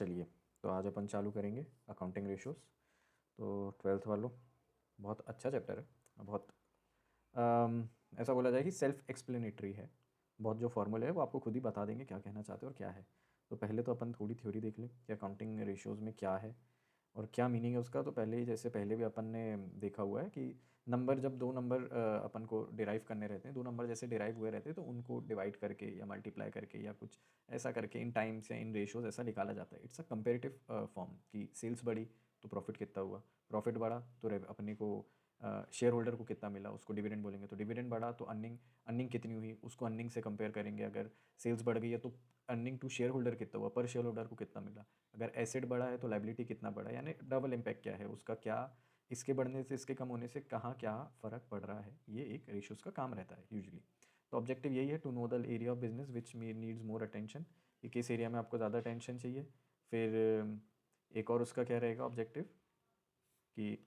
चलिए, तो आज अपन चालू करेंगे अकाउंटिंग रेशियोज़। तो 12th वालों, बहुत अच्छा चैप्टर है। बहुत ऐसा बोला जाए कि सेल्फ एक्सप्लेनेटरी है। बहुत जो फॉर्मूले है वो आपको खुद ही बता देंगे क्या कहना चाहते हैं और क्या है। तो पहले तो अपन थोड़ी थ्योरी देख लें कि अकाउंटिंग रेशियोज़ में क्या है और क्या मीनिंग है उसका। तो पहले ही जैसे पहले भी अपन ने देखा हुआ है कि नंबर, जब दो नंबर अपन को डिराइव करने रहते हैं, दो नंबर जैसे डिराइव हुए रहते हैं तो उनको डिवाइड करके या मल्टीप्लाई करके या कुछ ऐसा करके इन टाइम्स या इन रेशियोज ऐसा निकाला जाता है। इट्स अ कंपेरेटिव फॉर्म कि सेल्स बढ़ी तो प्रॉफिट कितना हुआ, प्रॉफिट बढ़ा तो अपने को शेयर होल्डर को कितना मिला, उसको डिविडेंड बोलेंगे। तो डिविडेंड बढ़ा तो अर्निंग अर्निंग कितनी हुई, उसको अर्निंग से कंपेयर करेंगे। अगर सेल्स बढ़ गई है तो अर्निंग टू शेयर होल्डर कितना हुआ, पर शेयर होल्डर को कितना मिला। अगर एसेट बढ़ा है तो लाइबिलिटी कितना बढ़ा, यानी डबल इम्पैक्ट क्या है उसका, क्या इसके बढ़ने से इसके कम होने से कहाँ क्या फ़र्क पड़ रहा है। ये एक रेशियोज़ का काम रहता है यूजुअली। तो ऑब्जेक्टिव यही है, to know the area of business which needs more attention, कि किस एरिया में आपको ज़्यादा अटेंशन चाहिए। फिर एक और उसका क्या रहेगा ऑब्जेक्टिव कि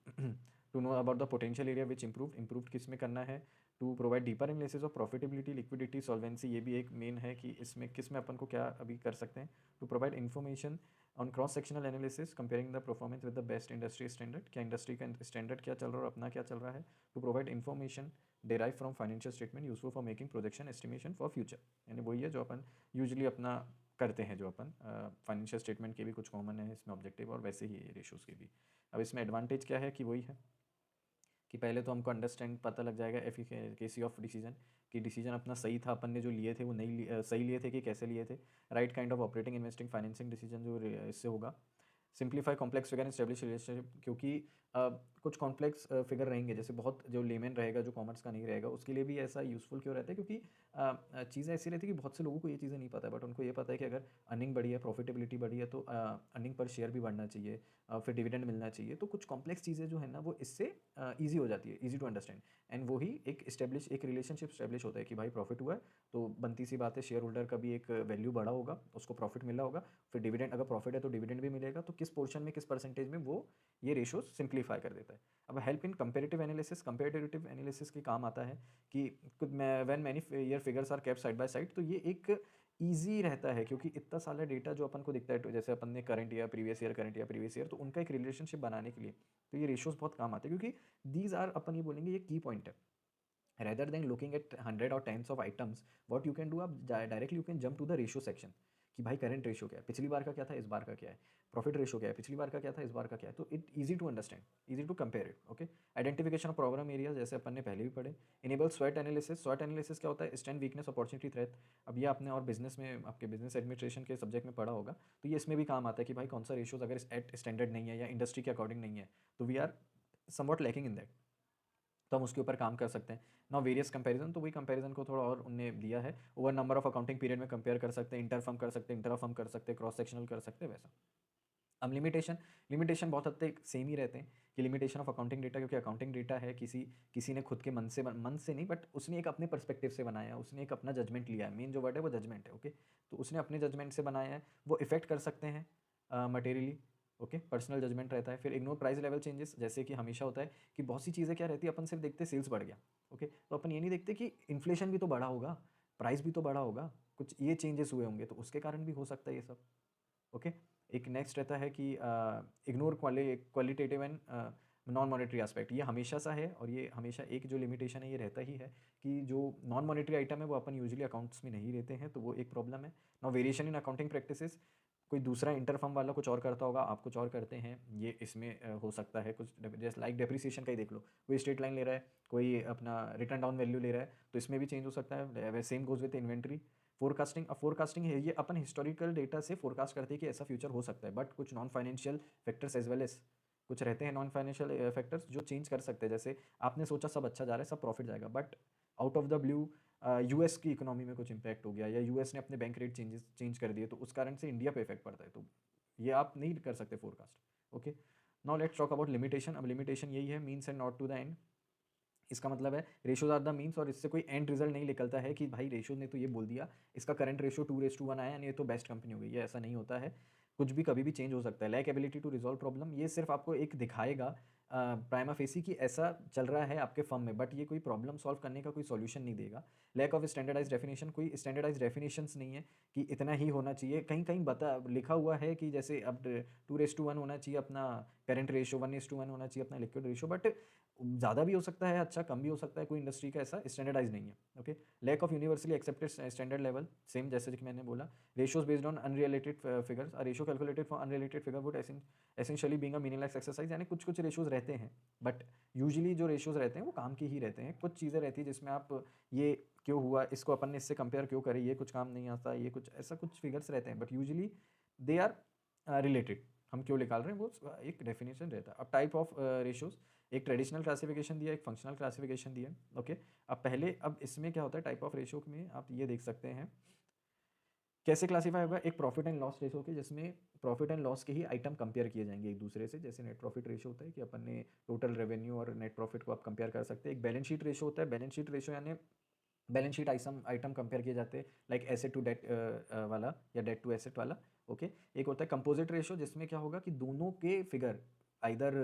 to know about the potential area which improve किस में करना है। To provide deeper analysis of profitability, liquidity, solvency, ये भी एक मेन है कि इसमें किस में अपन को क्या अभी कर सकते हैं। To provide information on cross sectional analysis comparing the performance with the best industry standard, क्या इंडस्ट्री का स्टैंडर्ड क्या चल रहा है और अपना क्या चल रहा है। To provide information derive from financial statement useful for making projection estimation for future, यानी वही है जो अपन यूजुअली अपना करते हैं, जो अपन फाइनेंशियल स्टेटमेंट के भी कुछ कॉमन है इसमें ऑब्जेक्टिव और वैसे ही रेशियोज़ के भी। अब इसमें एडवांटेज क्या है कि वही है कि पहले तो हमको अंडरस्टैंड पता लग जाएगा एफिकेसी ऑफ डिसीजन, कि डिसीजन अपना सही था, अपन ने जो लिए थे वो नहीं सही लिए थे कि कैसे लिए थे। Right kind of operating investing financing decision जो इससे होगा। Simplify complex figure and establish relationship, क्योंकि कुछ कॉम्प्लेक्स फिगर रहेंगे, जैसे बहुत जो लेमन रहेगा जो कॉमर्स का नहीं रहेगा उसके लिए भी ऐसा यूज़फुल क्यों रहता है, क्योंकि चीज़ें ऐसी रहती है कि बहुत से लोगों को ये चीज़ें नहीं पता है, बट उनको ये पता है कि अगर अर्निंग बढ़ी है, प्रॉफिटेबिलिटी बढ़ी है तो अर्निंग पर शेयर भी बढ़ना चाहिए, फिर डिविडेंड मिलना चाहिए। तो कुछ कॉम्प्लेक्स चीज़ें जो है ना वो इससे ईजी हो जाती है, ईजी टू अंडरस्टैंड। एंड वही एक रिलेशनशिप स्टेब्लिश होता है कि भाई प्रॉफिट हुआ है तो बनती सी बात है शेयर होल्डर का भी एक वैल्यू बढ़ा होगा, उसको प्रॉफिट मिला होगा। फिर डिविडेंड, अगर प्रॉफिट है तो डिविडेंड भी मिलेगा, तो किस पोर्शन में किस परसेंटेज में, वो ये रेशो सिंप्लीफाई कर देता है। अब हेल्प इन कंपेरेटिव एनालिसिस के काम आता है कि when many year figures are kept side by side, तो ये एक ईजी रहता है क्योंकि इतना सारा डेटा जो अपन को दिखता है, तो जैसे अपन ने करंट ईयर प्रीवियस ईयर, तो उनका एक रिलेशनशिप बनाने के लिए तो ये रेशियोज बहुत काम आते हैं, क्योंकि दीज आर, अपन ये बोलेंगे, ये की पॉइंट है। rather than looking at 100 or tens of items, what you can do, आप directly you can jump to the ratio section कि भाई करंट रेशियो क्या है, पिछली बार का क्या था, इस बार का क्या है। प्रॉफिट रेशियो क्या है, पिछली बार का क्या था, इस बार का क्या है। तो it easy to understand, easy to compare it. Okay, identification of problem area, जैसे अपन ने पहले भी पढ़े। इनेबल स्वॉट एनालिसिस, स्वॉट एनालिसिस क्या होता है, स्ट्रेंथ, वीकनेस, अपॉर्चुनिटी, थ्रेट। अब ये आपने और बिजनेस में, आपके बिजनेस एडमिनिस्ट्रेशन के सब्जेक्ट में पढ़ा होगा, तो ये इसमें भी काम आता है कि भाई कौन सा रेशियोज अगर एट स्टैंडर्ड नहीं है या इंडस्ट्री के अकॉर्डिंग नहीं है तो we are somewhat lacking in that, तो हम उसके ऊपर काम कर सकते हैं। नाउ वेरियस कंपैरिजन, तो वही कंपैरिजन को थोड़ा और उनने दिया है। Over number of accounting period में कंपेयर कर सकते हैं, इंटर फर्म कर सकते हैं, इंटर फर्म कर सकते हैं, क्रॉस सेक्शनल कर सकते हैं, वैसा। अब लिमिटेशन बहुत हद तक सेम ही रहते हैं कि लिमिटेशन ऑफ अकाउंटिंग डेटा, क्योंकि अकाउंटिंग डेटा है किसी ने खुद के मन से नहीं, बट उसने एक अपने पर्सपेक्टिव से बनाया, उसने एक अपना जजमेंट लिया है। मेन जो वर्ड है वो जजमेंट है। ओके, तो उसने अपने जजमेंट से बनाया है, वो इफेक्ट कर सकते हैं मटेरियली। ओके, पर्सनल जजमेंट रहता है। फिर इग्नोर प्राइस लेवल चेंजेस, जैसे कि हमेशा होता है कि बहुत सी चीज़ें क्या रहती है, अपन सिर्फ देखते सेल्स बढ़ गया। ओके, तो अपन ये नहीं देखते कि इन्फ्लेशन भी तो बढ़ा होगा, प्राइस भी तो बढ़ा होगा, कुछ ये चेंजेस हुए होंगे, तो उसके कारण भी हो सकता है ये सब। ओके, एक नेक्स्ट रहता है कि ignore qualitative and non monetary aspect, ये हमेशा सा है और ये हमेशा एक जो लिमिटेशन है ये रहता ही है कि जो नॉन मॉनेटरी आइटम है वो अपन यूजुअली अकाउंट्स में नहीं लेते हैं, तो वो एक प्रॉब्लम है। Now variation in accounting practices, कोई दूसरा इंटर फर्म वाला कुछ और करता होगा, आप कुछ और करते हैं, ये इसमें हो सकता है कुछ, जैसे लाइक डेप्रिसिएशन का ही देख लो, कोई स्ट्रेट लाइन ले रहा है, कोई अपना रिटर्न डाउन वैल्यू ले रहा है, तो इसमें भी चेंज हो सकता है। Same goes with inventory. Forecasting है, ये अपन हिस्टोरिकल डेटा से फोरकास्ट करते हैं कि ऐसा फ्यूचर हो सकता है, बट कुछ non financial factors as well as कुछ रहते हैं नॉन फाइनेंशियल फैक्टर्स जो चेंज कर सकते हैं। जैसे आपने सोचा सब अच्छा जा रहा है, सब प्रॉफिट जाएगा, but out of the blue US की इकोनॉमी में कुछ इंपैक्ट हो गया या यूएस ने अपने बैंक रेट चेंज कर दिए, तो उस कारण से इंडिया पे इफेक्ट पड़ता है, तो ये आप नहीं कर सकते forecast. Okay, now let's talk about limitation. अब लिमिटेशन यही है, means end not to the end. इसका मतलब है रेशियोज आर द मीन्स, और इससे कोई एंड रिजल्ट नहीं निकलता है कि भाई रेशियो ने तो ये बोल दिया, इसका करंट रेशियो 2:1 आया यानी ये तो बेस्ट कंपनी हो गई, ये ऐसा नहीं होता है। कुछ भी कभी भी चेंज हो सकता है। Lack ability to resolve problem, ये सिर्फ आपको एक दिखाएगा प्राइमा फेसी कि ऐसा चल रहा है आपके फर्म में, बट ये कोई प्रॉब्लम सॉल्व करने का कोई सॉल्यूशन नहीं देगा। लैक ऑफ स्टैंडर्डाइज डेफिनेशन, कोई स्टैंडर्डाइज डेफिनेशंस नहीं है कि इतना ही होना चाहिए। कहीं कहीं बता लिखा हुआ है कि जैसे अब 2:1 होना चाहिए अपना करंट रेशो, 1:1 होना चाहिए अपना लिक्विड रेशो, बट ज़्यादा भी हो सकता है, अच्छा कम भी हो सकता है, कोई इंडस्ट्री का ऐसा स्टैंडर्डाइज नहीं है। Okay, lack of universally accepted standard level, same जैसे कि मैंने बोला। Ratios based on unrelated figures, ratio calculated for unrelated figure would essentially being a meaningless exercise, यानी कुछ कुछ रेशियोज रहते हैं, बट यूजुअली जो रेशियोज रहते हैं वो काम की ही रहते हैं। कुछ चीज़ें रहती है जिसमें आप ये क्यों हुआ, इसको अपन ने इससे कंपेयर क्यों करें, ये कुछ काम नहीं आता, ये कुछ ऐसा कुछ फिगर्स रहते हैं, but usually they are related. हम क्यों निकाल रहे हैं वो एक डेफिनेशन रहता है। अब टाइप ऑफ रेशियोज, एक ट्रेडिशनल क्लासिफिकेशन दिया, एक फंक्शनल क्लासिफिकेशन दिया। ओके, अब इसमें क्या होता है टाइप ऑफ रेशियो में, आप ये देख सकते हैं कैसे क्लासीफाई होगा। एक प्रॉफिट एंड लॉस रेशो के, जिसमें प्रॉफिट एंड लॉस के ही आइटम कंपेयर किए जाएंगे एक दूसरे से, जैसे नेट प्रॉफिट रेशो होता है कि अपन ने टोटल रेवेन्यू और नेट प्रॉफिट को आप कंपेयर कर सकते हैं। एक बैलेंस शीट रेशो होता है, बैलेंस शीट रेशो यानी बैलेंस शीट आइटम कंपेयर किए जाते हैं, लाइक एसेट टू डेट वाला या डेट टू एसेट वाला। ओके, एक होता है कंपोजिट रेशो, जिसमें क्या होगा कि दोनों के फिगर आइदर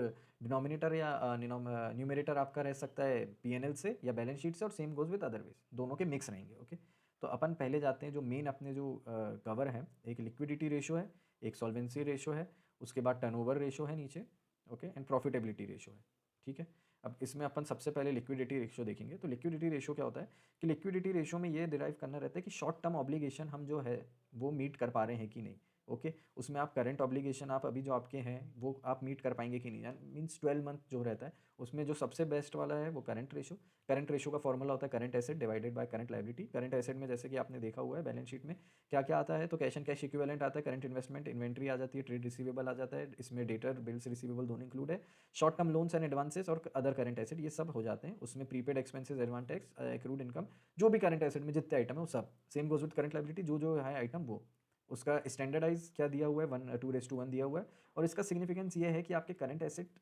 डिनोमिनेटर या न्यूमरेटर आपका रह सकता है पीएनएल से या बैलेंस शीट से, और सेम गोज विद अदरवाइज, दोनों के मिक्स रहेंगे। ओके, तो अपन पहले जाते हैं जो मेन अपने जो कवर है, एक लिक्विडिटी रेशो है, एक सॉल्वेंसी रेशो है, उसके बाद टर्नओवर रेशो है नीचे, ओके, एंड प्रॉफिटेबिलिटी रेशो है। ठीक है, अब इसमें अपन सबसे पहले लिक्विडिटी रेशो देखेंगे। तो लिक्विडिटी रेशो क्या होता है कि लिक्विडिटी रेशो में ये डिराइव करना रहता है कि शॉर्ट टर्म ऑब्लिगेशन हम जो है वो मीट कर पा रहे हैं कि नहीं। ओके, उसमें आप करंट ऑब्लिगेशन आप अभी जो आपके हैं वो आप मीट कर पाएंगे कि नहीं, मीन्स 12 मंथ जो रहता है उसमें जो सबसे बेस्ट वाला है वो करंट रेशो। करंट रेशो का फॉर्मूला होता है current asset divided by current liability. Current asset में जैसे कि आपने देखा हुआ है बैलेंस शीट में क्या क्या आता है, तो कैश एंड कैश इक्विवेलेंट आता है, करंट इन्वेस्टमेंट, इन्वेंट्री आ जाती है, ट्रेड रिसीवेबल आ जाता है, इसमें डेटर बिल्स रिसीवेबल दोनों इंक्लूड है, short term loans and advances और अदर करंट एसेट, ये सब हो जाते हैं उसमें। Prepaid expenses, advance tax, accrued income, जो भी करंट एसेट में जितने आइटम है वो सब। Same goes with current liability, जो जो है आइटम वो उसका स्टैंडर्डाइज क्या दिया हुआ है, 1:2 दिया हुआ है। और इसका सिग्निफिकेंस ये है कि आपके करंट एसेट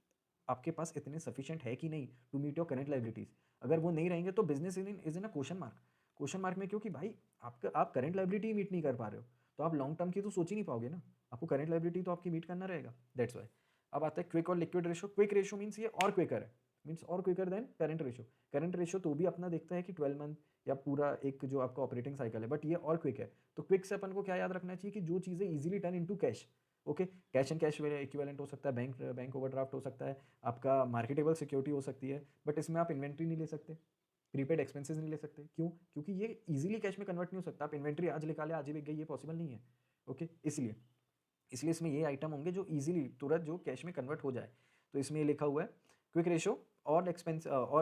आपके पास इतने सफिशिएंट है कि नहीं to meet your current liabilities. अगर वो नहीं रहेंगे तो business is in a question mark. Question mark में क्योंकि भाई आप करंट लायबिलिटी मीट नहीं कर पा रहे हो, तो आप लॉन्ग टर्म की तो सोच ही नहीं पाओगे ना, आपको करंट लायबिलिटी तो आपकी मीट करना रहेगा, दैट्स वाई। अब आता है क्विक और liquid ratio. Quick ratio means ये और क्विकर है, मीन्स और quicker than current ratio. Current ratio तो भी अपना देखता है कि 12 मंथ या पूरा एक जो आपका ऑपरेटिंग साइकिल है, बट ये और क्विक है। तो क्विक से अपन को क्या याद रखना चाहिए कि जो चीज़ें easily turn into cash. Okay, cash and cash equivalent हो सकता है, बैंक ओवरड्राफ्ट हो सकता है, आपका मार्केटेबल सिक्योरिटी हो सकती है, बट इसमें आप इन्वेंट्री नहीं ले सकते, प्रीपेड एक्सपेंसेस नहीं ले सकते। क्यों? क्योंकि ये इजीली कैश में कन्वर्ट नहीं हो सकता। आप इन्वेंट्री आज निकाले आज ही बिक गई, ये पॉसिबल नहीं है। ओके, इसलिए इसलिए इसमें ये आइटम होंगे जो इजीली तुरंत जो कैश में कन्वर्ट हो जाए। तो इसमें ये लिखा हुआ है quick ratio, all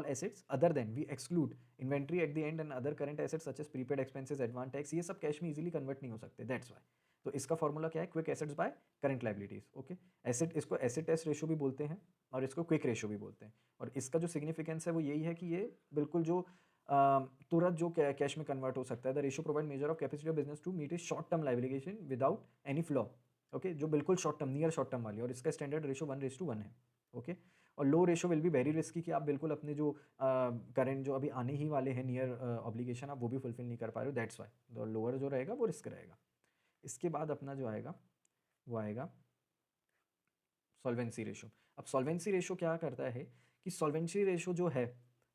assets other than we exclude inventory at the end and other current assets such as prepaid expenses, advance tax, ये सब कैश में इजीली कन्वर्ट नहीं हो सकते, दैट्स वाई। तो इसका फॉर्मूला क्या है, quick assets by current liabilities. Okay, asset, इसको एसेट टेस्ट रेशो भी बोलते हैं और इसको क्विक रेशो भी बोलते हैं। और इसका जो सिग्निफिकेंस है वो यही है कि ये बिल्कुल जो तुरंत जो कैश में कन्वर्ट हो सकता है। The ratio provide measure of capacity of business to meet a short term liability without any flaw. Okay, जो बिल्कुल short term, near short term वाली, और इसका स्टैंडर्ड रेशो 1:1 है। ओके, और low ratio will be very risky कि आप बिल्कुल अपने जो करंट जो अभी आने ही वाले हैं नियर ऑब्लिगेशन आप वो भी फुलफिल नहीं कर पा रहे हो, दैट्स वाई द लोअर जो रहेगा वो रिस्क रहेगा। इसके बाद अपना जो आएगा वो आएगा सॉल्वेंसी रेशो। अब सॉल्वेंसी रेशो क्या करता है कि सॉल्वेंसी रेशो जो है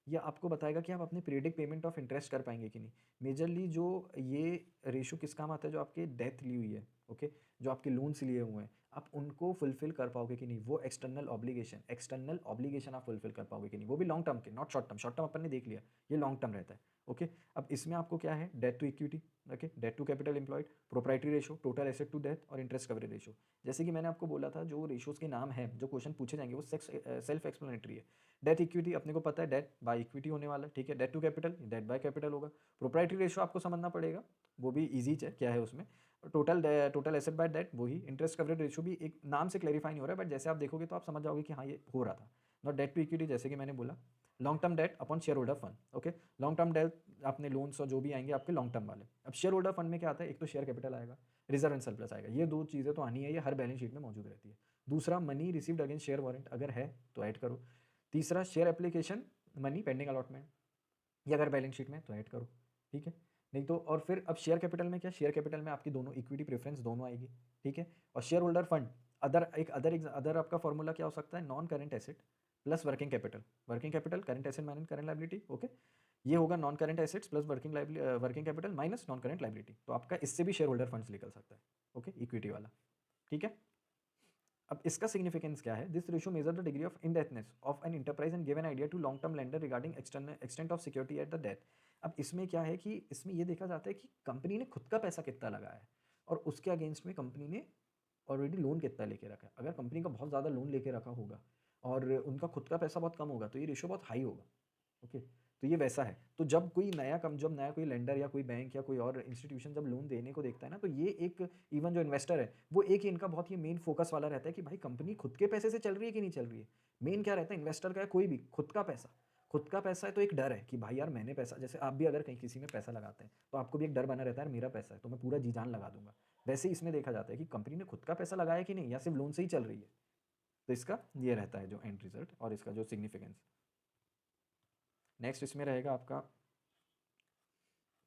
ये आपको बताएगा कि आप अपने पीरियडिक पेमेंट ऑफ इंटरेस्ट कर पाएंगे कि नहीं। मेजरली जो ये रेशो किस काम आता है, जो आपके डेथ ली हुई है, ओके, जो आपके लोन्स लिए हुए हैं, आप उनको फुलफिल कर पाओगे कि नहीं, वो एक्सटर्नल ऑब्लिगेशन आप फुलफिल कर पाओगे कि नहीं, वो भी लॉन्ग टर्म के, not short term. Short term अपन ने देख लिया, ये लॉन्ग टर्म रहता है। ओके, अब इसमें आपको क्या है, debt to equity, okay, debt to capital employed, proprietary ratio, total asset to debt और इंटरेस्ट कवरेज रेशो। जैसे कि मैंने आपको बोला था जो रेशोज के नाम है, जो क्वेश्चन पूछे जाएंगे वो सेल्फ एक्सप्लेनेटरी है। डेट इक्विटी अपने को पता है, डेट बाय इक्विटी होने वाला है, ठीक है। Debt to capital, debt by capital होगा। प्रोप्राइटरी रेशो आपको समझना पड़ेगा, वो भी ईजी है क्या है उसमें। टोटल एसेट बाय डेट वही। इंटरेस्ट कवरेज रेशो भी एक नाम से क्लैरिफाई नहीं हो रहा है, बट जैसे आप देखोगे तो आप समझ जाओगे कि हाँ ये हो रहा था। नॉट डेट टू इक्विटी, जैसे कि मैंने बोला long term debt upon share holder fund. Okay, long term date अपने लोन्स और जो भी आएंगे आपके लॉन्ग टर्म वाले। अब शेयर होल्डर फंड में क्या आता है, एक तो शेयर कैपिटल आएगा, रिजर्व एंड सरप्लस आएगा, ये दो चीज़ें तो आनी है, ये हर बैलेंस शीट में मौजूद रहती है। दूसरा money received against share warrant, अगर है तो ऐड करो। तीसरा share application money pending allotment, ये अगर बैलेंस शीट में तो ऐड करो, ठीक है। नहीं तो, और फिर अब शेयर कैपिटल में क्या, शेयर कैपिटल में आपकी दोनों इक्विटी प्रेफरेंस दोनों आएगी, ठीक है। और शेयर होल्डर फंड, अदर आपका फॉर्मूला क्या हो सकता है, non current asset plus working capital current asset minus current liability, okay. ये होगा non current assets plus working capital minus non current liability. तो आपका इससे भी शेयर होल्डर फंड्स निकल सकता है, ओके, इक्विटी वाला, ठीक है। अब इसका सिग्निफिकेंस क्या है? This ratio measure the degree of indebtedness of an enterprise and give an idea to long term lender regarding extent of security at the debt. अब इसमें क्या है कि इसमें ये देखा जाता है कि कंपनी ने खुद का पैसा कितना लगाया है और उसके अगेंस्ट में कंपनी ने ऑलरेडी लोन कितना लेके रखा है। अगर कंपनी का बहुत ज़्यादा लोन लेके रखा होगा और उनका खुद का पैसा बहुत कम होगा तो ये रेशियो बहुत हाई होगा, ओके। तो ये वैसा है। तो जब नया कोई लेंडर या कोई बैंक या कोई और इंस्टीट्यूशन जब लोन देने को देखता है ना, तो ये एक इवन जो इन्वेस्टर है वो एक इनका बहुत ही मेन फोकस वाला रहता है कि भाई कंपनी खुद के पैसे से चल रही है कि नहीं चल रही है। मेन क्या रहता है इन्वेस्टर का, कोई भी खुद का पैसा है तो एक डर है कि भाई यार मैंने पैसा, जैसे आप भी अगर कहीं किसी में पैसा लगाते हैं तो आपको भी एक डर बना रहता है मेरा पैसा है तो मैं पूरा जी जान लगा दूंगा। वैसे ही इसमें देखा जाता है कि कंपनी ने खुद का पैसा लगाया कि नहीं या सिर्फ लोन से ही चल रही है। तो इसका ये रहता है जो एंड रिजल्ट और इसका जो सिग्निफिकेंस। नेक्स्ट इसमें रहेगा आपका,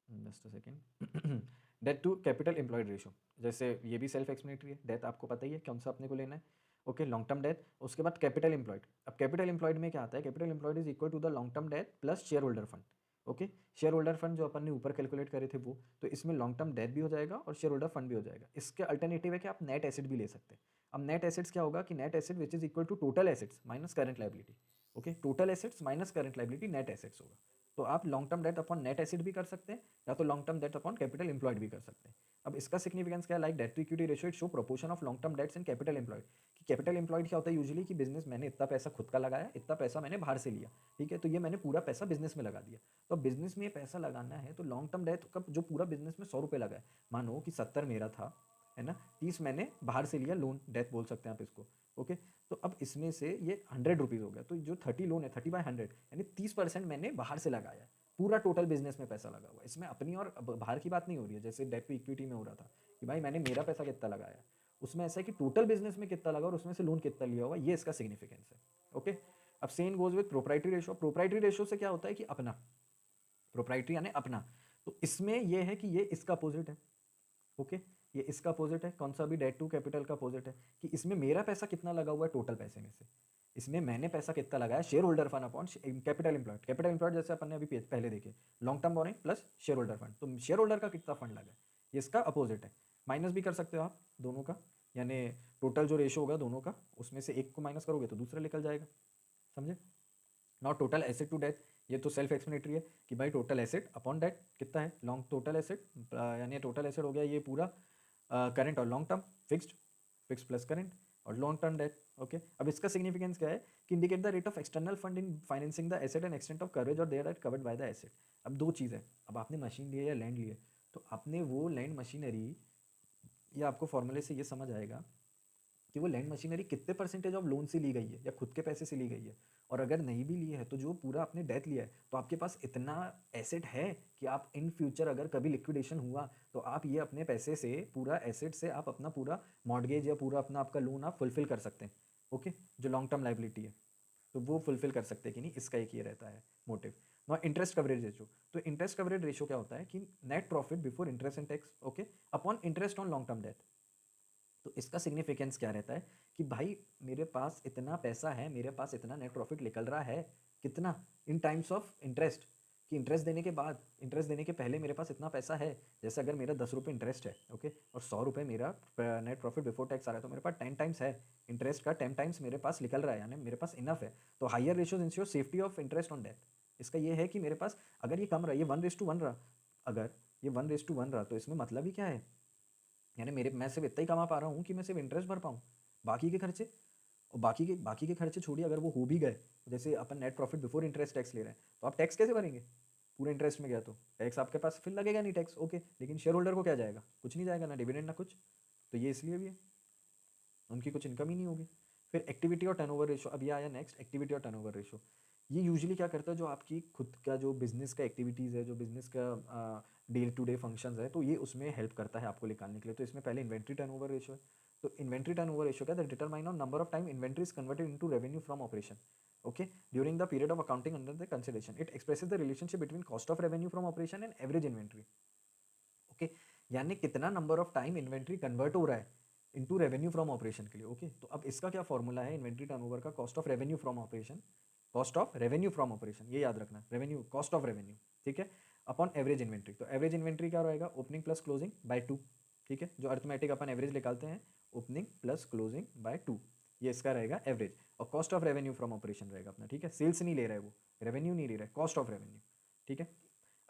just a second, debt to capital employed ratio. जैसे ये भी सेल्फ एक्सप्लेनेटरी है, डेट आपको पता ही है कौन सा अपने को लेना है, ओके, लॉन्ग टर्म डेट। उसके बाद कैपिटल एम्प्लॉयड। अब कैपिटल एम्प्लॉयड में क्या आता है? Capital employed is equal to the long term debt plus share holder fund, okay. Share holder fund जो अपन ने ऊपर कैलकुलेट करे थे वो, तो इसमें लॉन्ग टर्म डेट भी हो जाएगा और शेयर होल्डर फंड भी हो जाएगा। इसके अल्टरनेटिव है कि आप नेट एसेट भी ले सकते हैं। अब नेट एसेट्स क्या होगा कि net asset which is equal to total assets minus current liability, okay. Total assets minus current liability net assets होगा। तो आप long term debt upon net asset भी कर सकते हैं या तो long term debt upon capital employed भी कर सकते हैं। अब इसका सिग्निफिकेंस क्या है? Like debt to equity ratio it show proportion of long term debts and capital employed. कि कैपिटल एम्प्लॉयड क्या होता है यूजुअली कि बिजनेस, मैंने इतना पैसा खुद का लगाया, इतना पैसा मैंने बाहर से लिया, ठीक है, तो ये मैंने पूरा पैसा बिजनेस में लगा दिया। तो बिजनेस में ये पैसा लगाना है तो लॉन्ग टर्म डेट का जो पूरा बिजनेस में 100 रुपये लगा है, मानो कि 70 मेरा था, है ना, 30 मैंने बाहर से लिया, लोन डेट बोल सकते हैं आप इसको, ओके। तो अब इसमें से ये 100 रुपीज़ हो गया, तो जो 30 लोन है 30/100 यानी 30% मैंने बाहर से लगाया है। पूरा टोटल बिजनेस में पैसा लगा हुआ है, इसमें अपनी और बाहर की बात नहीं हो रही है। जैसे डेट टू इक्विटी में हो रहा था कि भाई मैंने मेरा पैसा कितना लगाया, उसमें ऐसा है कि टोटल बिजनेस में कितना लगा और उसमें से लोन कितना लिया होगा, ये इसका सिग्निफिकेंस है, ओके। अब same goes with proprietary ratio. Proprietary ratio से क्या होता है कि अपना, प्रोप्राइटरी यानी अपना, तो इसमें यह है कि ये इसका अपोजिट है, ओके। ये इसका अपोजिट है, कौन सा भी? डेट टू कैपिटल का अपोजिट है कि इसमें मेरा पैसा कितना लगा हुआ है टोटल पैसे में से, इसमें मैंने पैसा कितना लगाया, share holder fund upon capital employed. Capital employed जैसे अपन ने अभी पहले देखे, long term borrowing plus share holder fund, तो शेयर होल्डर का कितना फंड लगा है, ये इसका अपोजिट है। माइनस भी कर सकते हो आप दोनों का, यानी टोटल जो रेशियो होगा दोनों का, उसमें से एक को माइनस करोगे तो दूसरा निकल जाएगा, समझे। Not total asset to debt, ये तो सेल्फ एक्सप्लेनेटरी है कि भाई टोटल एसेट अपॉन डेट कितना है, लॉन्ग टोटल एसेट, यानी टोटल एसेट हो गया ये पूरा करंट और long term, fixed plus current और लॉन्ग टर्म डेट, ओके। अब इसका सिग्निफिकेंस क्या है कि indicate the rate of external fund in financing the asset and extent of coverage और there are covered by the asset. अब दो चीज़ है, अब आपने मशीन लिया या लैंड लिया, तो आपने वो लैंड मशीनरी, ये आपको फॉर्मूले से ये समझ आएगा कि वो लैंड मशीनरी कितने परसेंटेज ऑफ लोन से ली गई है या खुद के पैसे से ली गई है। और अगर नहीं भी ली है तो जो पूरा आपने डेट लिया है तो आपके पास इतना एसेट है कि आप इन फ्यूचर अगर कभी लिक्विडेशन हुआ तो आप ये अपने पैसे से, पूरा एसेट से आप अपना पूरा मॉर्गेज या पूरा अपना आपका लोन आप फुलफिल कर सकते हैं, ओके। जो लॉन्ग टर्म लाइबिलिटी है तो वो फुलफिल कर सकते हैं कि नहीं, इसका एक ये रहता है मोटिव। ना इंटरेस्ट कवरेज रेशियो, तो इंटरेस्ट कवरेज रेशियो क्या होता है कि net profit before interest and tax, okay, upon interest on long term date. तो इसका सिग्निफिकेंस क्या रहता है कि भाई मेरे पास इतना पैसा है, मेरे पास इतना नेट प्रॉफिट निकल रहा है, कितना, इन टाइम्स ऑफ इंटरेस्ट, कि इंटरेस्ट देने के बाद, इंटरेस्ट देने के पहले मेरे पास इतना पैसा है। जैसे अगर मेरा 10 रुपये इंटरेस्ट है, ओके, और 100 रुपये मेरा नेट प्रॉफिट बिफोर टैक्स आ रहा है, तो मेरे पास 10 टाइम्स है इंटरेस्ट का, 10 टाइम्स मेरे पास निकल रहा है, यानी मेरे पास इनफ है। तो higher ratios ensure safety of interest on debt. इसका ये है कि मेरे पास अगर ये कम रहा, ये 1:1 रहा, अगर ये 1:1 रहा तो इसमें मतलब ही क्या है, यानी मेरे, मैं सिर्फ इतना ही कमा पा रहा हूँ कि मैं सिर्फ इंटरेस्ट भर पाऊँ, बाकी के खर्चे, और बाकी के खर्चे छोड़िए, अगर वो हो भी गए, जैसे अपन net profit before interest tax ले रहे हैं, तो आप टैक्स कैसे भरेंगे? पूरे इंटरेस्ट में गया तो टैक्स आपके पास फिर लगेगा नहीं टैक्स, ओके। लेकिन शेयर होल्डर को क्या जाएगा? कुछ नहीं जाएगा, ना डिविडेंड ना कुछ। तो ये इसलिए भी है, उनकी कुछ इनकम ही नहीं होगी। फिर एक्टिविटी और टर्नओवर रेशो, अब ये आया नेक्स्ट, एक्टिविटी और टर्नओवर रेशो। ये यूजुअली क्या करता है, जो आपकी खुद का जो बिजनेस का एक्टिविटीज़ है, जो बिजनेस का डे टू डे फंक्शंस है, तो ये उसमें हेल्प करता है आपको निकालने के लिए। तो इसमें पहले इन्वेंट्री टर्नओवर रेशो है। तो इन्वेंट्री टर्नओवर रेशो क्या है? Determine on number of time inventory is converted into revenue from operation, okay, during the period of accounting under the consideration. It expresses the relationship between cost of revenue from operation and average inventory, okay. यानी कितना number of time inventory convert हो रहा है, into revenue from operation के लिए। Okay, तो अब इसका क्या फॉर्मूला है इन्वेंट्री टर्नओवर का? Cost of revenue from operation, cost of revenue from operation, ये याद रखना, रेवेन्यू, कॉस्ट ऑफ रेवेन्यू, ठीक है, अपॉन एवरेज इन्वेंट्री। तो एवरेज इन्वेंट्री क्या रहेगा? ओपनिंग प्लस क्लोजिंग बाय 2, ठीक है, जो अर्थमेटिक अपन एवरेज निकालते हैं, ओपनिंग प्लस क्लोजिंग बाय 2, ये इसका रहेगा एवरेज। और cost of revenue from operation रहेगा अपना, ठीक है, सेल्स नहीं ले रहा है वो, रेवेन्यू नहीं ले रहा है, कॉस्ट ऑफ रेवेन्यू, ठीक है।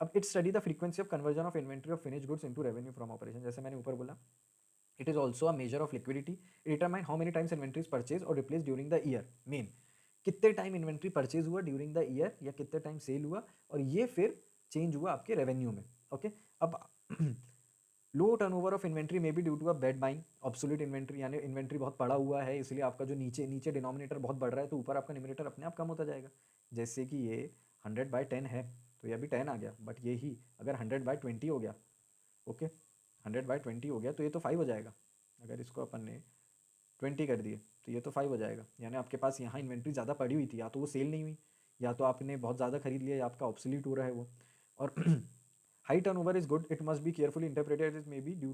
अब it study the frequency of conversion of inventory of finish goods into revenue from operation. जैसे मैंने ऊपर बोला, it is also a measure of liquidity, determine how many times inventory is purchase और replace during the year. Mean कितने time inventory purchase हुआ during the year, या कितने time cell हुआ, और ये फिर चेंज हुआ आपके रेवेन्यू में। ओके, अब लो टर्नओवर ऑफ इन्वेंट्री में be due to a bad buying, obsolete inventory, यानी इन्वेंट्री बहुत पड़ा हुआ है, इसलिए आपका जो नीचे नीचे डिनोमिनेटर बहुत बढ़ रहा है, तो ऊपर आपका न्यूमरेटर अपने आप कम होता जाएगा। जैसे कि ये 100/10 है, तो ये अभी 10 आ गया, बट ये ही अगर 100/20 हो गया, ओके, 100/20 हो गया, तो ये तो 5 हो जाएगा। अगर इसको अपन ने 20 कर दिए, तो ये तो 5 हो जाएगा। यानी आपके पास यहाँ इन्वेंट्री ज़्यादा पड़ी हुई थी, या तो वो सेल नहीं हुई, या तो आपने बहुत ज़्यादा खरीद लिया, या आपका ऑब्सोलीट हो रहा है वो। और high turnover is good, it must be carefully interpreted, it may be due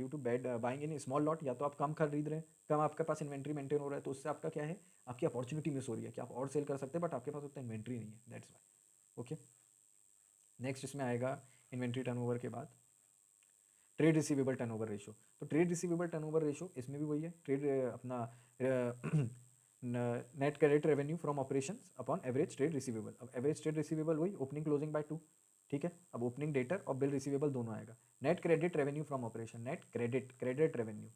to bad buying in small lot, या तो आप कम खरीद रहे हैं, कम आपके पास इन्वेंट्री मेंटेन हो रहा है, तो उससे आपका क्या है, आपकी अपॉर्चुनिटी मिस हो रही है कि आप और सेल कर सकते हैं, बट आपके पास उतना इन्वेंट्री नहीं है, दैट्स वाई। ओके, नेक्स्ट इसमें आएगा इन्वेंट्री टर्नओवर के बाद ट्रेड रिसीवेबल टर्नओवर रेशो। तो ट्रेड रिसीवेबल टर्नओवर रेशो, इसमें भी वही है, ट्रेड अपना net credit revenue from operation upon average trade receivable. अब एवरेज ट्रेड रिसीवेबल वही ओपनिंग क्लोजिंग बाय 2, ठीक है। अब ओपनिंग डेटर और बिल रिसीवेबल दोनों आएगा। Net credit revenue from operation, net credit revenue,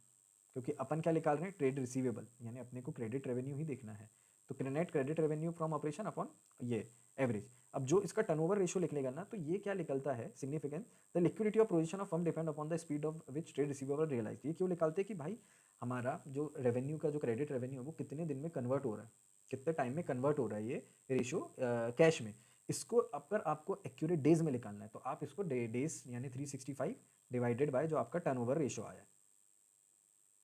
क्योंकि अपन क्या निकाल रहे हैं, ट्रेड रिसीवेबल, यानी अपने को क्रेडिट रेवेन्यू ही देखना है, तो net credit revenue from operation upon ये एवरेज। अब जो इसका टर्नओवर रेशियो निकलेगा ना, तो ये क्या निकलता है significant, the liquidity of position of firm depend upon the speed of which trade receivable realise. ये क्यों निकालते हैं कि भाई हमारा जो रेवेन्यू का जो क्रेडिट रेवेन्यू है वो कितने दिन में कन्वर्ट हो रहा है, कितने टाइम में कन्वर्ट हो रहा है ये रेशियो कैश में। इसको अगर आपको एक्यूरेट डेज में निकालना है, तो आप इसको डेज यानी 365 डिवाइडेड बाय जो आपका टर्नओवर रेशियो आया है,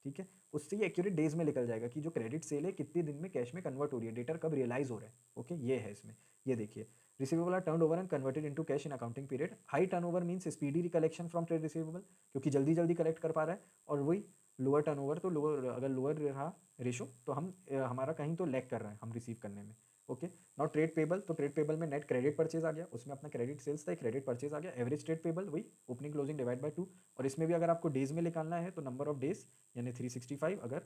ठीक है, उससे ये एक्यूरेट डेज में निकल जाएगा कि जो क्रेडिट सेल है कितने दिन में कैश में कन्वर्ट हो रही है, डेटर कब रियलाइज हो रहा है। ओके, ये है इसमें, ये देखिए, receivable are turned over and converted into cash in accounting period. High turnover means speedy collection from trade receivable, क्योंकि जल्दी जल्दी कलेक्ट कर पा रहा है, और वही लोअर टर्नओवर, तो लोअर, अगर लोअर रहा रेशो तो हम हमारा कहीं तो लैग कर रहा है हम रिसीव करने में। ओके, नॉट ट्रेड पेबल, तो ट्रेड पेबल में नेट क्रेडिट परचेज आ गया, उसमें अपना क्रेडिट सेल्स था, क्रेडिट परचेज आ गया। एवरेज ट्रेड पेबल वही ओपनिंग क्लोजिंग डिवाइड बाय 2, और इसमें भी अगर आपको डेज में निकालना है तो नंबर ऑफ डेज यानी 365 अगर,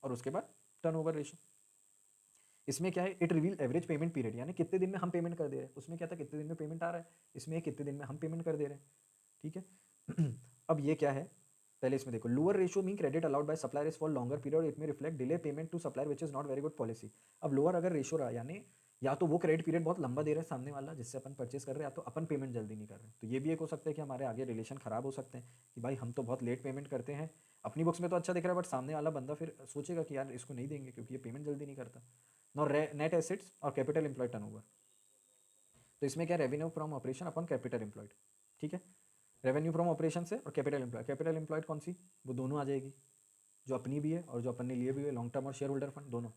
और उसके बाद टर्नओवर रेशो। इसमें क्या है, it reveal average payment period, यानी कितने दिन में हम पेमेंट कर दे रहे हैं। उसमें क्या था, कितने दिन में पेमेंट आ रहा है, इसमें कितने दिन में हम पेमेंट कर दे रहे हैं, ठीक है। अब ये क्या है, पहले इसमें देखो, lower ratio mean credit allowed by supplier is for longer period, it may reflect delay payment to supplier which is not very good policy. अब लोअर अगर रेशियो रहा, यानी या तो वो क्रेडिट पीरियड बहुत लंबा दे रहा है सामने वाला जिससे अपन परचेस कर रहे हैं, या तो अपन पेमेंट जल्दी नहीं कर रहे हैं, तो ये भी एक हो सकता है कि हमारे आगे रिलेशन खराब हो सकते हैं कि भाई हम तो बहुत लेट पेमेंट करते हैं, अपनी बुक्स में तो अच्छा दिख रहा है, बट सामने वाला बंदा फिर सोचेगा कि यार इसको नहीं देंगे क्योंकि ये पेमेंट जल्दी नहीं करता। नॉर नेट एसेट्स और कैपिटल एम्प्लॉयड टर्नओवर, तो इसमें क्या, revenue from operation upon capital employed, ठीक है, रेवेन्यू फ्रॉम ऑपरेशन से और कैपिटल एम्प्लॉयड। कैपिटल एम्प्लॉयड कौन सी, वो दोनों आ जाएगी, जो अपनी भी है और जो अपन ने लिए भी है, लॉन्ग टर्म और शेयर होल्डर फंड दोनों,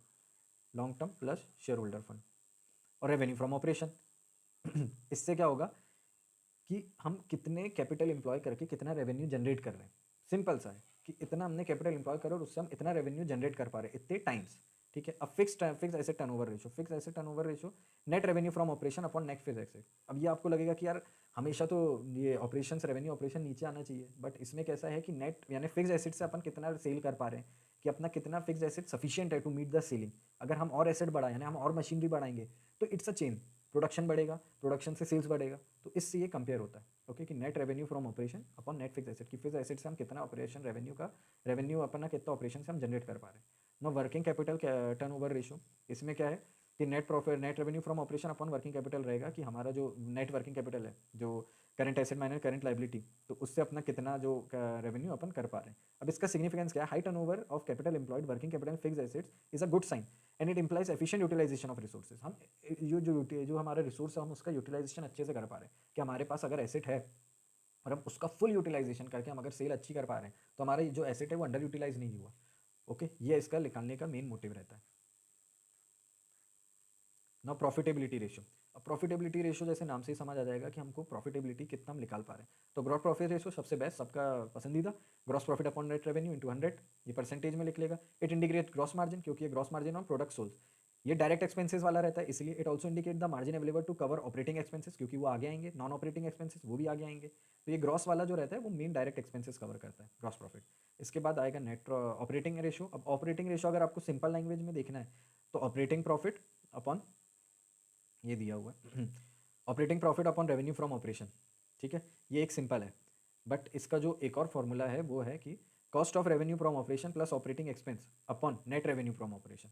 long term plus share holder fund. और रेवेन्यू फ्रॉम ऑपरेशन, इससे क्या होगा कि हम कितने कैपिटल एम्प्लॉय करके कितना रेवेन्यू जनरेट कर रहे हैं, सिंपल सा है कि इतना हमने कैपिटल एम्प्लॉय करा और उससे हम इतना रेवेन्यू जनरेट कर पा रहे हैं इतने टाइम्स, ठीक है। अब fix asset turnover ratio, fix asset turnover ratio, net revenue from operation upon net fix asset. अब ये आपको लगेगा कि यार हमेशा तो ये ऑपरेशन रेवेन्यू ऑपरेशन नीचे आना चाहिए, बट इसमें कैसा है कि नेट यानी फिक्स एसेट से अपन कितना सेल कर पा रहे हैं, कि अपना कितना फिक्स एसेट सफिशिएंट है टू मीट द सेलिंग। अगर हम और एसेट बढ़ाएं, यानी हम और मशीनरी बढ़ाएंगे, तो इट्स अ चेन, प्रोडक्शन बढ़ेगा, प्रोडक्शन से सेल्स बढ़ेगा, तो इससे ये कंपेयर होता है। ओके, कि net revenue from operation upon net fix asset, की फिक्स एसेट से हम कितना ऑपरेशन रेवेन्यू का रेवेन्यू अपना कितना ऑपरेशन से हम जनरेट कर पा रहे हैं। No working capital turnover ratio, इसमें क्या है कि net profit, net revenue from operation upon working capital रहेगा, कि हमारा जो नेट वर्किंग कैपिटल है, जो current asset minus current liability, तो उससे अपना कितना जो रेवेन्यू अपन कर पा रहे हैं। अब इसका सिग्निफिकेंस क्या है, high turnover of capital employed working capital fix assets is a good sign and it implies efficient utilisation of resources. हम जो हमारा रिसोर्स है हम उसका यूटिलाइजेशन अच्छे से कर पा रहे हैं, कि हमारे पास अगर एसेट है और हम उसका फुल यूटिलाइजेशन करके हम अगर सेल अच्छी कर पा रहे हैं, तो हमारा जो एसेट है वो अंडर यूटिलाइज नहीं हुआ। ओके, ये इसका निकालने का मेन मोटिव रहता है। ना प्रॉफिटेबिलिटी रेशियो। अब प्रॉफिटेबिलिटी रेशियो जैसे नाम से ही समझ आ जाएगा कि हमको प्रॉफिटेबिलिटी कितना हम निकाल पा रहे हैं। तो ग्रॉस प्रॉफिट रेशियो सबसे बेस्ट, सबका पसंदीदा, gross profit upon net revenue into 100, ये परसेंटेज में लिख लेगा। इट इंडिकेट ग्रॉस मार्जिन, क्योंकि ये gross margin on product sold, ये डायरेक्ट एक्सपेंसेस वाला रहता है, इसलिए it also indicate the margin available to cover operating expenses, क्योंकि वो आगे आएंगे, नॉन ऑपरेटिंग एक्सपेंसेस वो भी आगे आएंगे। तो ये ग्रॉस वाला जो रहता है वो मेन डायरेक्ट एक्सपेंसेस कवर करता है, ग्रॉस प्रॉफिट। इसके बाद आएगा नेट ऑपरेटिंग रेशियो। अब ऑपरेटिंग रेशियो अगर आपको सिंपल लैंग्वेज में देखना है तो ऑपरेटिंग प्रॉफिट अपॉन, ये दिया हुआ है operating profit upon revenue from operation, ठीक है, ये एक सिंपल है। बट इसका जो एक और फॉर्मूला है वो है कि cost of revenue from operation plus operating expense upon net revenue from operation,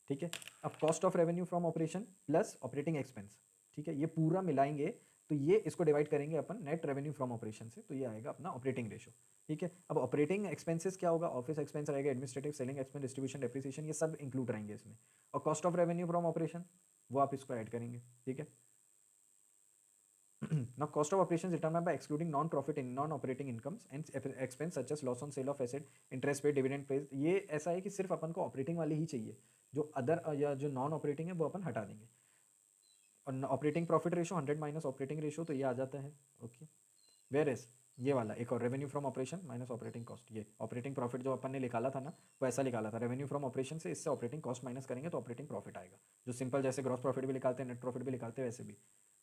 ठीक है। अब cost of revenue from operation plus operating expense, ठीक है, ये पूरा मिलाएंगे तो ये इसको डिवाइड करेंगे अपन नेट रेवेन्यू फ्रॉम ऑपरेशन से, तो ये आएगा अपना ऑपरेटिंग रेशो, ठीक है। अब ऑपरेटिंग एक्सपेंसेस क्या होगा, ऑफिस एक्सपेंस रहेगा, administrative, selling expense, distribution, depreciation, ये सब इंक्लूड रहेंगे इसमें। और cost of revenue from operation वो आप इसको ऐड करेंगे, ठीक है। Now cost of operations determined by excluding non-profit in non-operating incomes and expense such as loss on sale of asset, interest paid, dividend paid। ये ऐसा है कि सिर्फ अपन को ऑपरेटिंग वाली ही चाहिए, जो अदर या जो नॉन ऑपरेटिंग है वो अपन हटा देंगे। और operating profit ratio 100 minus operating ratio, तो ये आ जाता है, ओके। वेयर इज ये वाला एक और revenue from operation minus operating cost, ये ऑपरेटिंग प्रॉफिट जो अपन ने निकाला था ना वो ऐसा निकाला था, रेवेन्यू फ्रॉम ऑपरेशन से इससे ऑपरेटिंग कॉस्ट माइनस करेंगे तो ऑपरेटिंग प्रॉफिट आएगा, जो सिंपल जैसे ग्रॉस प्रॉफिट भी निकालते हैं, नेट प्रॉफिट भी निकालते हैं, वैसे भी।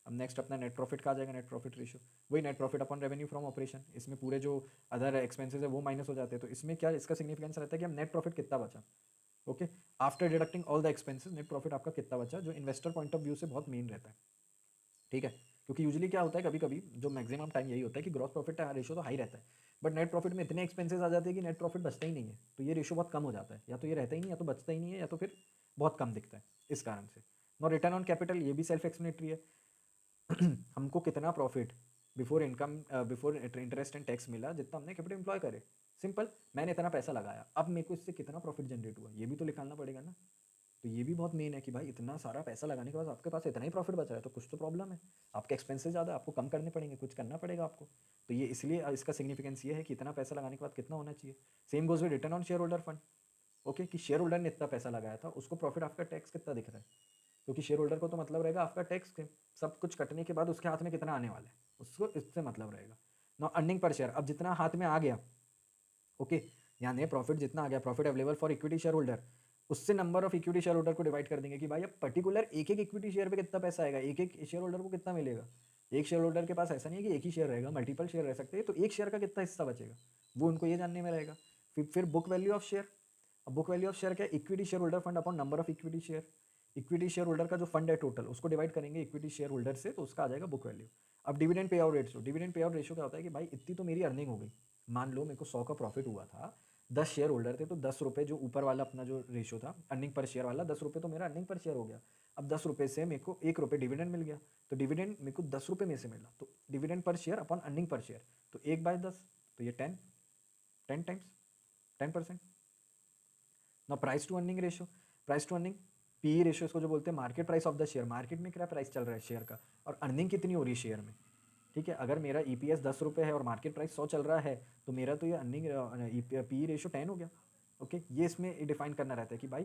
अब नेक्स्ट अपना नेट प्रॉफिट का आ जाएगा, नेट प्रॉफिट रेशियो, वही net profit upon revenue from operation, इसमें पूरे जो अदर एक्सपेंसेस है वो माइनस हो जाते हैं, तो इसमें क्या इसका सिग्निफिकेंस रहता है कि हम नेट प्रॉफिट कितना बचा, okay, after deducting all the expenses net profit आपका कितना बचा, जो इन्वेस्टर पॉइंट ऑफ व्यू से बहुत मेन रहता है, ठीक है। क्योंकि यूजुअली क्या होता है, कभी कभी जो मैक्सिमम टाइम यही होता है कि ग्रॉस प्रॉफिट का रेशो तो हाई रहता है, बट नेट प्रॉफिट में इतने एक्सपेंसेस आ जाते हैं कि नेट प्रॉफिट बचता ही नहीं है, तो ये रेशो बहुत कम हो जाता है, या तो ये रहता ही नहीं, या तो बचता ही नहीं है, या तो फिर बहुत कम दिखता है, इस कारण से। नो रिटर्न ऑन कैपिटल, ये भी सेल्फ एक्सप्लेनेटरी है। हमको कितना profit before income before interest and tax मिला, जितना हमने कैपिटल एम्प्लॉय करे, सिंपल, मैंने इतना पैसा लगाया, अब मेरे को इससे कितना प्रॉफिट जनरेट हुआ ये भी तो निकालना पड़ेगा ना। तो ये भी बहुत मेन है कि भाई इतना सारा पैसा लगाने के बाद आपके पास इतना ही प्रॉफिट बचा है तो कुछ तो प्रॉब्लम है, आपके एक्सपेंसेस ज़्यादा, आपको कम करने पड़ेंगे, कुछ करना पड़ेगा आपको। तो ये इसलिए इसका सिग्निफिकेंस ये है कि इतना पैसा लगाने के बाद कितना होना चाहिए। Same goes with return on share holder fund, okay, कि शेयर होल्डर ने इतना पैसा लगाया था, उसको प्रॉफिट आफ्टर टैक्स कितना दिख रहा है, क्योंकि शेयर होल्डर को तो मतलब रहेगा आफ्टर टैक्स के सब कुछ कटने के बाद उसके हाथ में कितना आने वाला है, उसको इससे मतलब रहेगा। ना अर्निंग पर शेयर, अब जितना हाथ में आ गया, ओके, यानी प्रॉफिट जितना आ गया, profit available for equity shareholder, उससे number of equity shareholder को डिवाइड कर देंगे कि भाई अब पर्टिकुलर एक एक इक्विटी शेयर पे कितना पैसा आएगा, एक एक शेयर होल्डर को कितना मिलेगा। एक शेयर होल्डर के पास ऐसा नहीं है कि एक ही शेयर रहेगा, मल्टीपल शेयर रह सकते हैं, तो एक शेयर का कितना हिस्सा बचेगा वो उनको ये जानने में रहेगा। फिर बुक वैल्यू ऑफ शेयर, अब बुक वैल्यू ऑफ शेयर क्या, equity share holder fund upon number of equity share, equity share holder का जो फंड है टोटल उसको डिवाइड करेंगे इक्विटी शेयर होल्डर से, तो उसका आ जाएगा बुक वैल्यू। अब dividend pay out ratio, dividend pay out ratio क्या होता है कि भाई इतनी तो मेरी अर्निंग हो गई, मान लो मेरे को 100 का प्रॉफिट हुआ था, 10 शेयर होल्डर थे, तो 10 रुपये जो ऊपर वाला अपना जो रेशियो था अर्निंग पर शेयर वाला, 10 रुपये तो मेरा अर्निंग पर शेयर हो गया। अब 10 रुपये से मेरे को 1 रुपये डिविडेंड मिल गया, तो डिविडेंड मेरे को 10 रुपये में से मिला, तो dividend per share upon earning per share, तो 1/10, तो ये 10 टाइम्स 10%। ना price to earning ratio, price to earning P ratio इसको जो बोलते हैं, market price of the share, market में क्या प्राइस चल रहा है शेयर का और अर्निंग कितनी हो रही है शेयर में, ठीक है। अगर मेरा ईपीएस 10 रुपये है और मार्केट प्राइस 100 चल रहा है, तो मेरा तो ये अर्निंग पी रेशियो 10 हो गया, ओके। ये इसमें डिफाइन करना रहता है कि भाई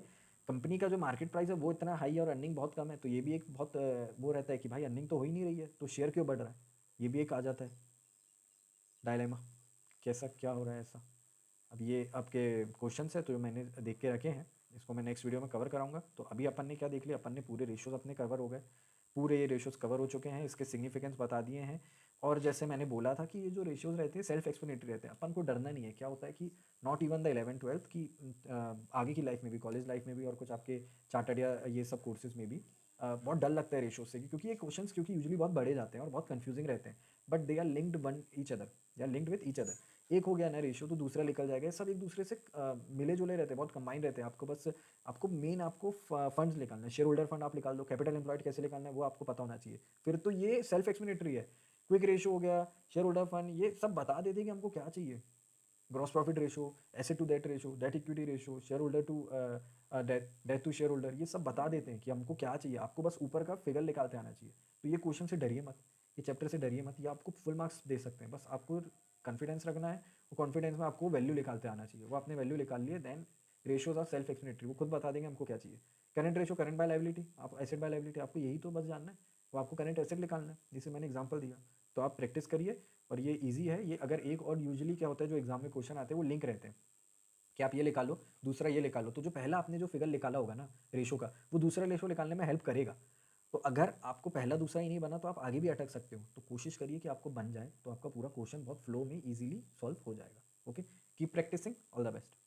कंपनी का जो मार्केट प्राइस है वो इतना हाई है और अर्निंग बहुत कम है, तो ये भी एक बहुत वो रहता है कि भाई अर्निंग तो हो ही नहीं रही है तो शेयर क्यों बढ़ रहा है, ये भी एक आ जाता है डायलेमा, कैसा क्या हो रहा है ऐसा। अब ये आपके क्वेश्चन है तो मैंने देख के रखे हैं, इसको मैं नेक्स्ट वीडियो में कवर कराऊंगा। तो अभी अपन ने क्या देख लिया, अपन ने पूरे रेशियोज अपने कवर हो गए, पूरे ये रेशियोज कवर हो चुके हैं, इसके सिग्निफिकेंस बता दिए हैं। और जैसे मैंने बोला था कि ये जो रेशियोज रहते हैं सेल्फ एक्सप्लेनेटरी रहते हैं, अपन को डरना नहीं है। क्या होता है कि नॉट इवन द 11th-12th की आगे की लाइफ में भी, कॉलेज लाइफ में भी और कुछ आपके चार्टर्ड या ये सब कोर्सेज में भी बहुत डर लगता है रेशियो से, क्योंकि ये क्वेश्चंस क्योंकि यूजुअली बहुत बड़े जाते हैं और बहुत कंफ्यूजिंग रहते हैं, but they are linked one each other, they are linked with each other. एक हो गया ना रेशियो तो दूसरा निकल जाएगा, ये सब एक दूसरे से मिले जुले रहते हैं, बहुत कंबाइंड रहते हैं। आपको बस आपको मेन आपको फंड्स निकालना है, शेयर होल्डर फंड आप निकाल दो, कैपिटल एम्प्लॉयड कैसे निकालना है वो आपको पता होना चाहिए, फिर तो ये सेल्फ एक्सप्लेनेटरी है। क्विक रेशियो हो गया, शेयर होल्डर फंड, ये सब बता देते कि हमको क्या चाहिए, gross profit ratio, asset to debt ratio, debt equity ratio, share holder to debt to share holder, ये सब बता देते हैं कि हमको क्या चाहिए, आपको बस ऊपर का फिगर निकालते आना चाहिए। तो ये क्वेश्चन से डरिए मत, ये चैप्टर से डरिए मत, ये आपको फुल मार्क्स दे सकते हैं, बस आपको कॉन्फिडेंस रखना है, वो कॉन्फिडेंस में आपको वैल्यू निकालते आना चाहिए, वो आपने वैल्यू निकाल लिए, then ratios are self explanatory, वो खुद बता देंगे हमको क्या चाहिए। Current ratio current by liability, आप एसेट बाय लाइबिलिटी, आपको यही तो बस जानना है, तो आपको करंट एसेट निकालना है, जिसे मैंने एग्जांपल दिया। तो आप प्रैक्टिस करिए और ये इजी है ये। अगर एक और यूजुअली क्या होता है जो एग्जाम में क्वेश्चन आते हैं वो लिंक रहते हैं कि आप ये निकाल लो, दूसरा ये निकाल लो, तो जो पहला आपने जो फिगर निकाला होगा ना रेशो का, वो दूसरा रेशो निकालने में हेल्प करेगा। तो अगर आपको पहला दूसरा ही नहीं बना तो आप आगे भी अटक सकते हो, तो कोशिश करिए कि आपको बन जाए, तो आपका पूरा क्वेश्चन बहुत फ्लो में इजीली सॉल्व हो जाएगा। Okay, keep practising, all the best.